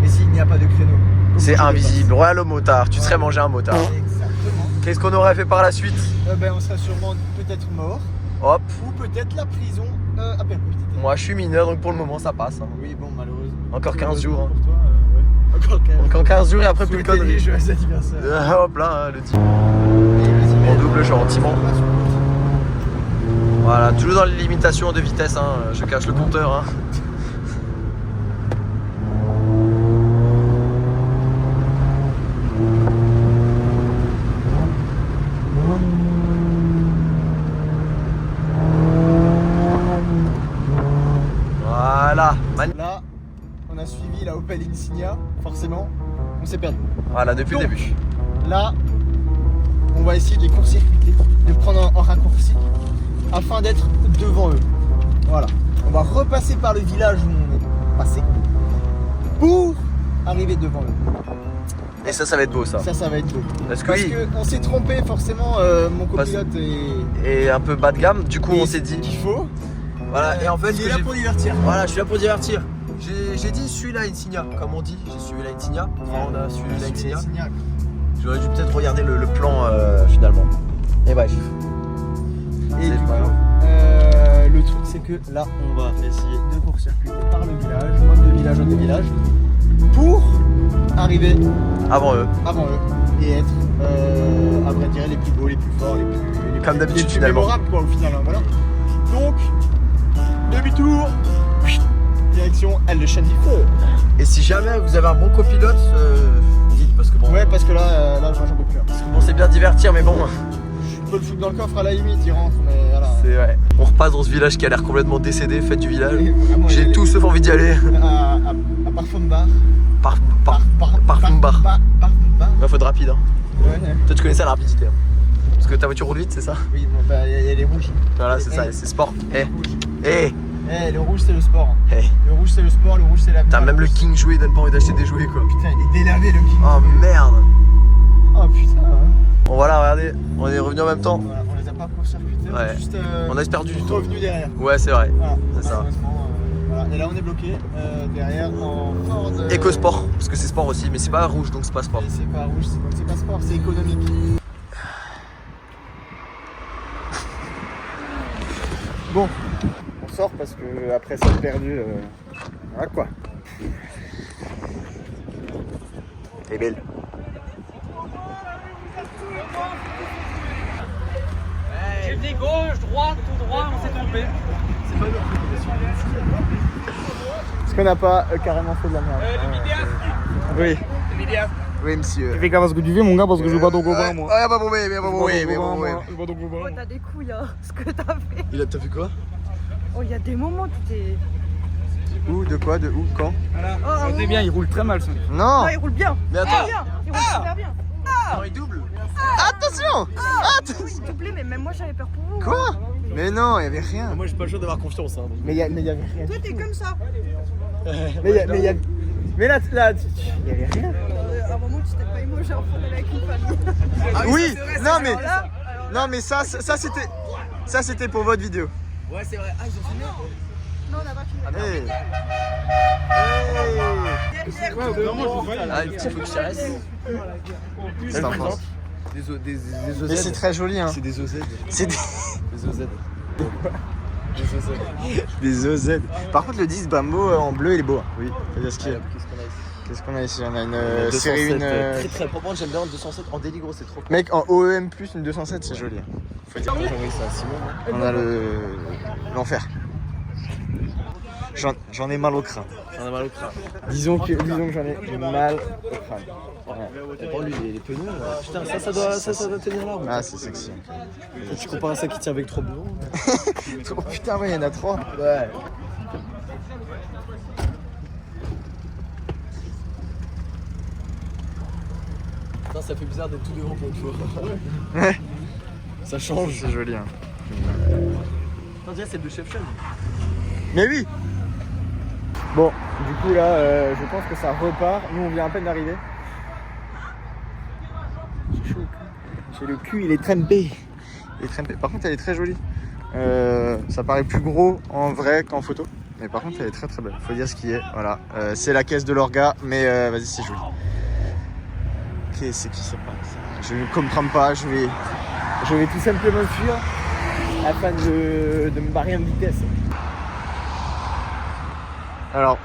Speaker 2: Mais s'il n'y a pas de créneau. comment
Speaker 1: C'est
Speaker 2: je
Speaker 1: invisible. Royal au motard. Tu serais mangé un motard.
Speaker 2: dépasse? Exactement.
Speaker 1: Qu'est-ce qu'on aurait fait par la suite?
Speaker 2: Ben, on serait sûrement peut-être mort.
Speaker 1: Hop.
Speaker 2: Ou peut-être la prison à Perpétuité.
Speaker 1: Moi je suis mineur donc pour le moment ça passe. Hein.
Speaker 2: Oui, bon, malheureusement.
Speaker 1: Encore 15 jours. Hein.
Speaker 2: Pour toi, ouais. Encore 15 jours.
Speaker 1: Encore 15 jours et après plus de
Speaker 2: Souhaitez les
Speaker 1: conneries.
Speaker 2: joyeux anniversaires.
Speaker 1: Hop là, hein, le type.
Speaker 2: On
Speaker 1: On double gentiment. Voilà, toujours dans les limitations de vitesse, hein. Je cache le compteur. Hein. Voilà,
Speaker 2: Là, on a suivi la Opel Insignia, forcément, on s'est perdu.
Speaker 1: voilà depuis
Speaker 2: Donc,
Speaker 1: le début.
Speaker 2: Là, on va essayer de les court-circuiter, de prendre un raccourci afin d'être devant eux. Voilà. On va repasser par le village où on est passé pour arriver devant eux.
Speaker 1: Et ça va être beau ça.
Speaker 2: Ça va être beau.
Speaker 1: Parce que
Speaker 2: Parce
Speaker 1: oui,
Speaker 2: qu'on s'est trompé forcément, mon copilote
Speaker 1: et un peu bas de gamme, du coup on
Speaker 2: est
Speaker 1: s'est dit.
Speaker 2: qu'il faut.
Speaker 1: Voilà, et en fait,
Speaker 2: il
Speaker 1: ce
Speaker 2: est
Speaker 1: que
Speaker 2: là
Speaker 1: j'ai-
Speaker 2: pour divertir.
Speaker 1: Voilà, je suis là pour divertir. J'ai dit celui-là Insignia, comme on dit, j'ai suivi la Insignia. Enfin, on a suivi la Insignia. J'aurais dû peut-être regarder le plan finalement. Et bref.
Speaker 2: Et
Speaker 1: C'est
Speaker 2: du
Speaker 1: pas
Speaker 2: coup,
Speaker 1: grave.
Speaker 2: le truc c'est que là, on va essayer de court-circuiter par le village, un de village, pour arriver
Speaker 1: Avant eux.
Speaker 2: avant eux et être, à vrai dire, les plus beaux, les plus forts, les plus
Speaker 1: Comme d'habitude,
Speaker 2: les plus
Speaker 1: finalement.
Speaker 2: mémorables quoi au final. Hein, voilà. Donc, demi-tour, direction Elle de Chaîne du Feu.
Speaker 1: Et si jamais vous avez un bon copilote, dites parce que bon.
Speaker 2: Ouais, parce que là moi j'en peux plus. Hein.
Speaker 1: Parce que bon, c'est bien divertir, mais bon.
Speaker 2: Je peux le foutre dans le coffre à la limite, il rentre, mais voilà.
Speaker 1: C'est vrai. On repasse dans ce village qui a l'air complètement décédé, fête du village.
Speaker 2: Et vraiment,
Speaker 1: J'ai
Speaker 2: il y a
Speaker 1: tout sauf envie d'y aller.
Speaker 2: à Parfum Bar.
Speaker 1: Parfum bar.
Speaker 2: Parfum Bar.
Speaker 1: Il faut être rapide. Hein.
Speaker 2: Ouais.
Speaker 1: Toi, tu connais ça la rapidité. Hein. Parce que ta voiture roule vite, c'est ça?
Speaker 2: Oui, bon, bah il y a les rouges.
Speaker 1: Voilà, c'est
Speaker 2: Eh,
Speaker 1: ça,
Speaker 2: eh.
Speaker 1: c'est sport.
Speaker 2: Les
Speaker 1: Eh,
Speaker 2: rouges.
Speaker 1: eh,
Speaker 2: Eh, le rouge c'est le sport.
Speaker 1: eh.
Speaker 2: Le rouge c'est le sport, le rouge c'est la.
Speaker 1: T'as même le King jouet, donne pas envie d'acheter des jouets quoi.
Speaker 2: Putain, il est délavé le King.
Speaker 1: Oh merde.
Speaker 2: Oh putain.
Speaker 1: Bon voilà, regardez, on est revenu en même temps.
Speaker 2: Voilà, on les a pas court-circuités,
Speaker 1: Ouais.
Speaker 2: juste.
Speaker 1: On a perdu du temps.
Speaker 2: Revenu derrière.
Speaker 1: Ouais, c'est vrai.
Speaker 2: Voilà.
Speaker 1: C'est ça.
Speaker 2: Malheureusement, voilà. Et là on est bloqué derrière en Ford.
Speaker 1: Éco-sport, parce que c'est sport aussi, mais c'est pas rouge donc c'est pas sport.
Speaker 2: Et c'est pas rouge, c'est pas sport, c'est économique. Bon, on sort parce que après ça perdu, voilà quoi.
Speaker 1: T'es belle.
Speaker 7: J'ai venu gauche, droite, tout droit, on s'est trompé.
Speaker 2: Est-ce qu'on n'a pas carrément fait de la merde? Oui. Oui, monsieur.
Speaker 4: Tu fais qu'à parce que tu veux, mon gars, parce que je joue pas ton copain, moi.
Speaker 1: Ouais, bah bon, oui, mais bon, oui, mais bon, oui.
Speaker 4: Je joue pas ton copain.
Speaker 6: Oh, t'as des couilles, hein, ce que t'as fait.
Speaker 1: T'as fait quoi?
Speaker 6: Oh, il y a des moments où t'es.
Speaker 2: Où? De quoi? De où? Quand?
Speaker 6: Oh,
Speaker 4: C'est bien, il roule très mal, ça.
Speaker 2: Non!
Speaker 6: Non, il roule bien.
Speaker 1: Mais attends,
Speaker 6: Bien. Il roule super bien.
Speaker 1: non, il double.
Speaker 2: Attention!
Speaker 6: Oui, doublé, mais même moi j'avais peur pour vous.
Speaker 2: Quoi? Mais non, il y avait rien.
Speaker 7: Moi j'ai pas le choix d'avoir confiance. Hein.
Speaker 2: Mais il y avait rien.
Speaker 6: Toi, t'es comme ça.
Speaker 2: Mais là, il y avait rien.
Speaker 6: À un moment, tu t'es pas émo, j'ai enfanté avec une famille.
Speaker 2: Oui, non mais,
Speaker 6: Alors
Speaker 2: non mais ça c'était pour votre vidéo.
Speaker 7: Ouais, c'est vrai. Ah, ils ont filmé.
Speaker 6: non, on a pas filmé.
Speaker 2: Hey.
Speaker 1: Ah, il faut que je reste.
Speaker 2: C'est sympa. Mais c'est très joli hein.
Speaker 1: C'est des OZ.
Speaker 2: C'est des...
Speaker 1: Des OZ.
Speaker 2: des OZ. Par contre le disque Bambo en bleu il est beau. Hein.
Speaker 1: Oui.
Speaker 2: C'est ce qu'il y a.
Speaker 1: Qu'est-ce qu'on a ici?
Speaker 2: Qu'est-ce qu'on a ici? On a une
Speaker 3: 207,
Speaker 2: série 1.
Speaker 3: très très propre. J'aime bien en 207 en délit gros, c'est trop cool.
Speaker 2: Mec, en OEM+, une 207, c'est joli. Faut dire.
Speaker 3: Oui, ça, Simon.
Speaker 2: On a l'enfer. J'en ai mal au crâne.
Speaker 3: On a mal au crâne.
Speaker 2: Disons que j'en ai mal au crâne.
Speaker 3: Ouais. Pour lui, il est penaud. Putain, ça doit tenir là.
Speaker 2: Ah, c'est sexy.
Speaker 3: Tu compares à ça qui tient avec 3 boulons.
Speaker 2: Oh putain, ouais, il y en a 3.
Speaker 3: Ouais. Putain, ça fait bizarre d'être tout devant pour une fois.
Speaker 2: Ouais.
Speaker 3: Ça change.
Speaker 2: C'est joli. Hein.
Speaker 3: On dirait c'est de chef chef.
Speaker 2: Mais oui. Bon, du coup là, je pense que ça repart. Nous, on vient à peine d'arriver. J'ai chaud au cul. J'ai le cul, il est trempé. Il est trempé. Par contre, elle est très jolie. Ça paraît plus gros en vrai qu'en photo. Mais par contre, elle est très très belle. Faut dire ce qui est. Voilà. C'est la caisse de l'orga, mais vas-y, c'est joli. Qu'est-ce qui se passe? Je ne comprends pas. Je vais tout simplement fuir afin de me barrer en vitesse. Alors,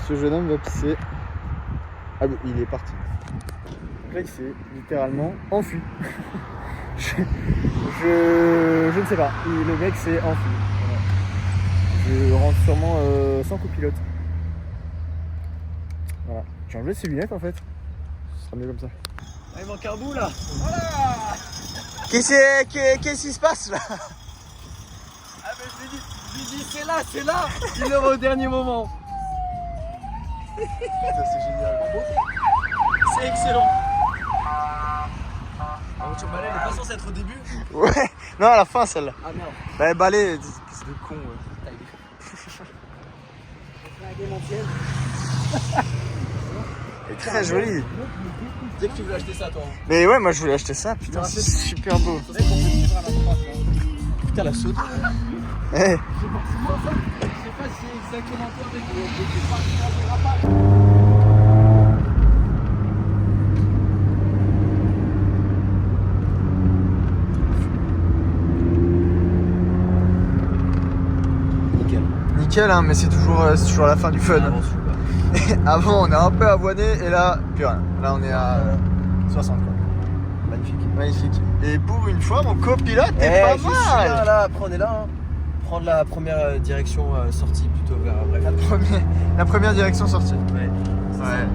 Speaker 2: ce jeune homme va pisser. Ah bah, il est parti. Donc là, il s'est littéralement enfui. je ne sais pas. Le mec s'est enfui. Voilà. Je rentre sûrement sans copilote. Voilà. J'ai enlevé ses lunettes en fait. Ce sera mieux comme ça.
Speaker 3: Ah, il manque un bout là.
Speaker 2: Qu'est-ce qui se passe là?
Speaker 3: Ah, mais je lui dis c'est là. Il le voit au dernier moment.
Speaker 2: Putain, c'est génial.
Speaker 3: C'est excellent. Ah, tu balai, elle est pas censée être au début.
Speaker 2: Ouais, non, à la fin celle-là.
Speaker 3: Ah merde.
Speaker 2: Bah, balai, c'est de con. Ouais. Elle est très jolie.
Speaker 3: Dès que tu voulais acheter ça, toi.
Speaker 2: Mais ouais, moi je voulais acheter ça. Putain, c'est super beau.
Speaker 3: Putain, la saute.
Speaker 2: Eh.
Speaker 7: Je sais pas si c'est exactement toi avec le
Speaker 2: Nickel, hein, mais c'est toujours la fin du fun. Avant, on est un peu avoiné et là, plus rien. Là, on est à 60 quoi.
Speaker 3: Magnifique.
Speaker 2: Magnifique. Et pour une fois, mon copilote est pas mal.
Speaker 3: Là, après on est là. Hein. Prendre la première direction sortie plutôt vers bref.
Speaker 2: La première direction sortie.
Speaker 3: Ouais.
Speaker 2: Ouais.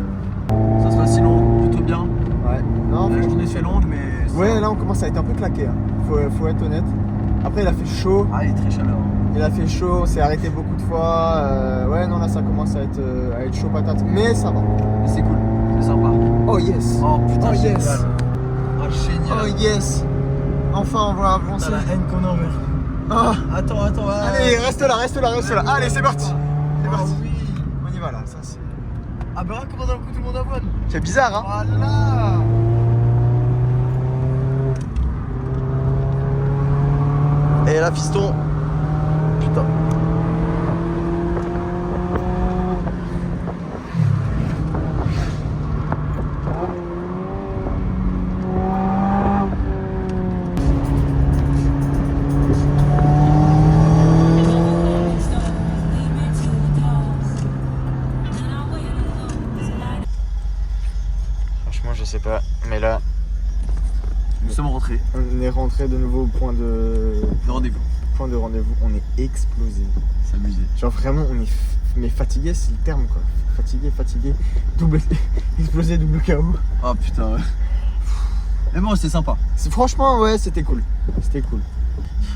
Speaker 3: Ça se passe sinon plutôt bien.
Speaker 2: Ouais. Non,
Speaker 3: La journée fait longue, mais.
Speaker 2: Ouais, là on commence à être un peu claqué. Hein. Faut être honnête. Après, il a fait chaud.
Speaker 3: Ah, il est très chaleureux.
Speaker 2: Il a fait chaud, on s'est arrêté beaucoup de fois. Ouais, non, là ça commence à être chaud patate. Mais ça va.
Speaker 3: Mais c'est cool, c'est sympa.
Speaker 2: Oh yes.
Speaker 3: Oh putain,
Speaker 2: Oh,
Speaker 3: génial.
Speaker 2: yes.
Speaker 3: Oh génial.
Speaker 2: Oh yes. Enfin, on va avancer.
Speaker 3: T'as la haine qu'on a envers.
Speaker 2: Ah.
Speaker 3: Attends.
Speaker 2: Allez, reste là. Allez, c'est parti. C'est parti.
Speaker 3: Oui.
Speaker 2: On y va là. Ça, c'est...
Speaker 3: Ah bah comment dans le coup tout le monde avoine.
Speaker 2: C'est bizarre, hein.
Speaker 3: Voilà. Et là, piston. Putain.
Speaker 2: Franchement, je sais pas. Mais là,
Speaker 3: Nous sommes rentrés.
Speaker 2: on est rentré de nouveau au point de
Speaker 3: Rendez-vous.
Speaker 2: On est explosé.
Speaker 3: S'amuser.
Speaker 2: Genre vraiment, on est mais fatigué, c'est le terme quoi. Fatigué. Double explosé, double KO.
Speaker 3: Oh putain, ouais. Mais bon, c'était sympa.
Speaker 2: Franchement, ouais, c'était cool. C'était cool.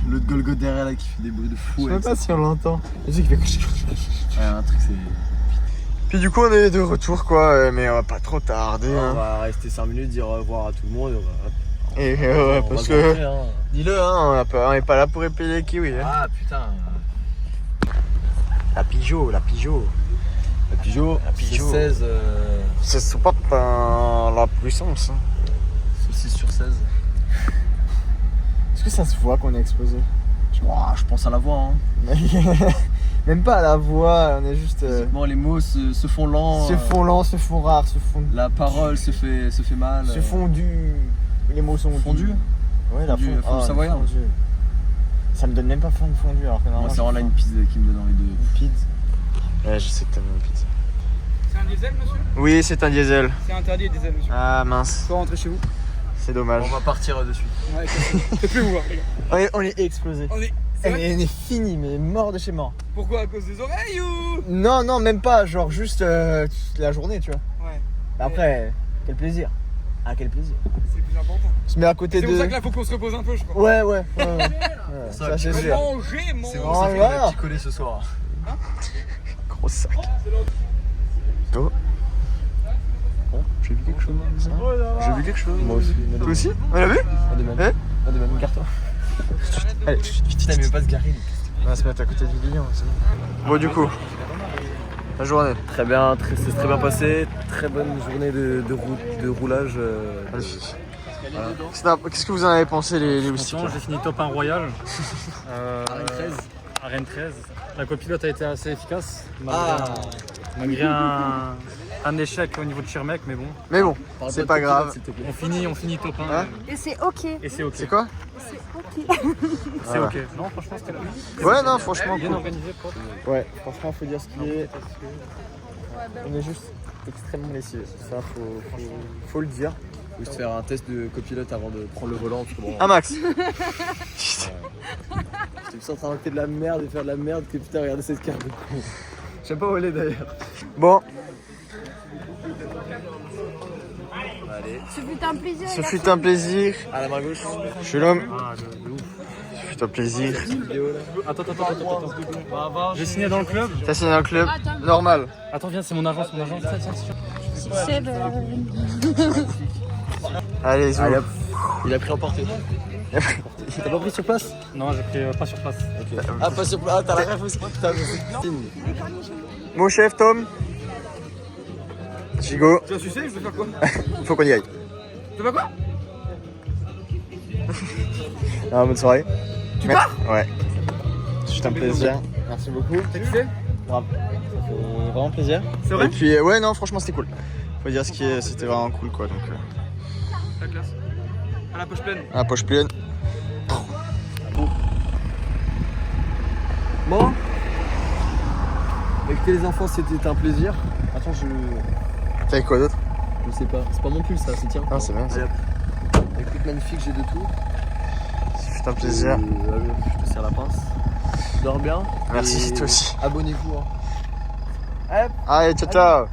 Speaker 3: Le Golgo derrière là qui fait des bruits de fou.
Speaker 2: Je sais même
Speaker 3: avec
Speaker 2: pas
Speaker 3: ça.
Speaker 2: si on l'entend. Je sais qu'il fait.
Speaker 3: Ouais, un truc c'est.
Speaker 2: Puis du coup, on est de retour quoi, mais on va pas trop tarder.
Speaker 3: On
Speaker 2: Hein.
Speaker 3: va rester 5 minutes, dire au revoir à tout le monde. Et
Speaker 2: Et ouais,
Speaker 3: on va
Speaker 2: parce
Speaker 3: se
Speaker 2: que.
Speaker 3: rentrer, hein.
Speaker 2: Dis-le, hein, on n'est pas là pour épayer les kiwis. Hein.
Speaker 3: Ah putain.
Speaker 2: La Peugeot.
Speaker 3: La Peugeot.
Speaker 2: Peugeot.
Speaker 3: 16.
Speaker 2: C'est pas la puissance. Hein.
Speaker 3: 6 sur 16.
Speaker 2: Est-ce que ça se voit qu'on est explosé?
Speaker 3: Je pense à la voix. Hein.
Speaker 2: Même pas à la voix, on est juste.
Speaker 3: Bon, les mots se font lents.
Speaker 2: Se font lents, se font rares, se font.
Speaker 3: La parole se fait mal.
Speaker 2: Se fondu. Les mots sont
Speaker 3: Fondu.
Speaker 2: Ouais, la
Speaker 3: Fondu,
Speaker 2: fondue.
Speaker 3: fondu savoyard.
Speaker 2: Ça me donne même pas faim de fondu alors que
Speaker 3: Moi,
Speaker 2: normalement.
Speaker 3: c'est vraiment là une pizza qui me donne envie de.
Speaker 2: Une pizza. Ouais, je sais que t'aimes une pizza.
Speaker 4: C'est un diesel, monsieur?
Speaker 1: Oui, c'est un diesel.
Speaker 4: C'est interdit, le diesel, monsieur.
Speaker 1: Ah mince,
Speaker 4: Faut rentrer chez vous.
Speaker 1: c'est dommage.
Speaker 3: On va partir dessus.
Speaker 4: Ouais, peut plus vous voir, les gars.
Speaker 2: On est explosé.
Speaker 4: On est. C'est vrai?
Speaker 2: On est fini, mais mort de chez mort.
Speaker 4: Pourquoi? À cause des oreilles ou?
Speaker 2: Non, non, même pas. Genre juste la journée, tu vois.
Speaker 4: Ouais.
Speaker 2: Après, quel plaisir. Ah, quel plaisir.
Speaker 4: C'est le plus important.
Speaker 2: Je mets à côté
Speaker 4: C'est
Speaker 2: de.
Speaker 4: pour ça que là, faut qu'on se repose un peu, je crois.
Speaker 2: Ouais. Ouais, ça, c'est sûr.
Speaker 4: Manger,
Speaker 3: C'est
Speaker 4: manger.
Speaker 3: bon, ça fait
Speaker 2: voilà.
Speaker 3: un petit collet ce soir.
Speaker 1: Gros sac. Oh.
Speaker 2: Bon, j'ai vu quelque chose.
Speaker 1: J'ai vu quelque chose.
Speaker 2: Moi aussi.
Speaker 1: Toi aussi? On l'a vu?
Speaker 2: On demande.
Speaker 1: Hein
Speaker 2: On demande carton.
Speaker 1: Allez,
Speaker 2: Putain, mais pas se garer.
Speaker 1: on va se mettre à côté du lit, c'est bon. Bon, du coup, la journée.
Speaker 3: Très bien, c'est très bien passé. Très bonne journée de roulage.
Speaker 1: Magnifique. Qu'est-ce que vous en avez pensé, les moustiques?
Speaker 9: J'ai fini top 1 royal à Rennes 13. La copilote a été assez efficace malgré un échec au niveau de Schirmeck, mais bon.
Speaker 1: Mais bon, c'est pas grave.
Speaker 9: On finit top 1
Speaker 1: Hein
Speaker 6: Et c'est ok.
Speaker 9: et c'est ok.
Speaker 1: C'est quoi?
Speaker 6: C'est ok.
Speaker 9: C'est ok. Non, franchement, c'était cool.
Speaker 1: Ouais, non, franchement,
Speaker 9: Bien
Speaker 1: cool.
Speaker 9: organisé, propre.
Speaker 2: Ouais, franchement, faut dire ce qui est. On est juste extrêmement lessivés. Ça, faut le dire.
Speaker 3: Faut juste faire un test de copilote avant de prendre le volant. Parce que bon,
Speaker 1: Un max.
Speaker 3: j'étais plus en train d'inventer de la merde et faire de la merde que putain, regardez cette carte de con. Je sais pas où elle est d'ailleurs.
Speaker 1: Bon,
Speaker 6: Ce fut un plaisir.
Speaker 1: ce fut un plaisir.
Speaker 3: À la main gauche.
Speaker 1: Je suis l'homme.
Speaker 9: Ah, de ouf.
Speaker 1: Ce fut un plaisir.
Speaker 9: Attends. J'ai signé dans le club.
Speaker 1: T'as signé dans le club? Normal.
Speaker 9: Attends, viens, c'est mon agence. Tiens.
Speaker 1: Allez, zou.
Speaker 3: Il a pris emporté. T'as pas pris sur place?
Speaker 9: Non, j'ai pris pas sur place.
Speaker 3: Ah, pas sur place. Ah, t'as la ref aussi. Putain, mais c'est fini.
Speaker 1: Mon chef, Tom. Chigo,
Speaker 4: Tu vas sucer? Je vais faire quoi?
Speaker 1: faut qu'on y aille.
Speaker 4: Tu vas quoi?
Speaker 1: Ah, bonne soirée.
Speaker 4: Tu pars?
Speaker 1: Ouais.
Speaker 2: C'est un plaisir. Merci beaucoup.
Speaker 4: T'as kiffé?
Speaker 2: Bravo. Ça fait vraiment plaisir.
Speaker 4: C'est vrai?
Speaker 1: Et puis, ouais, non, franchement, c'était cool. Faut dire ce qui est, c'était vraiment cool, quoi. Donc,
Speaker 4: La classe. À la poche pleine.
Speaker 1: à la poche pleine.
Speaker 3: Bon. Écoutez les enfants, c'était un plaisir. Attends,
Speaker 1: T'as quoi d'autre?
Speaker 3: je sais pas. C'est pas mon pull ça, c'est tien.
Speaker 1: Ah, c'est bien, ça.
Speaker 3: Allez, hop. Écoute, magnifique, j'ai de tout.
Speaker 1: Ce fut un plaisir.
Speaker 3: Allez, je te serre la pince. Dors bien.
Speaker 1: Merci,
Speaker 3: Et
Speaker 1: toi aussi.
Speaker 3: Abonnez-vous. Hein.
Speaker 1: Allez, ciao, ciao.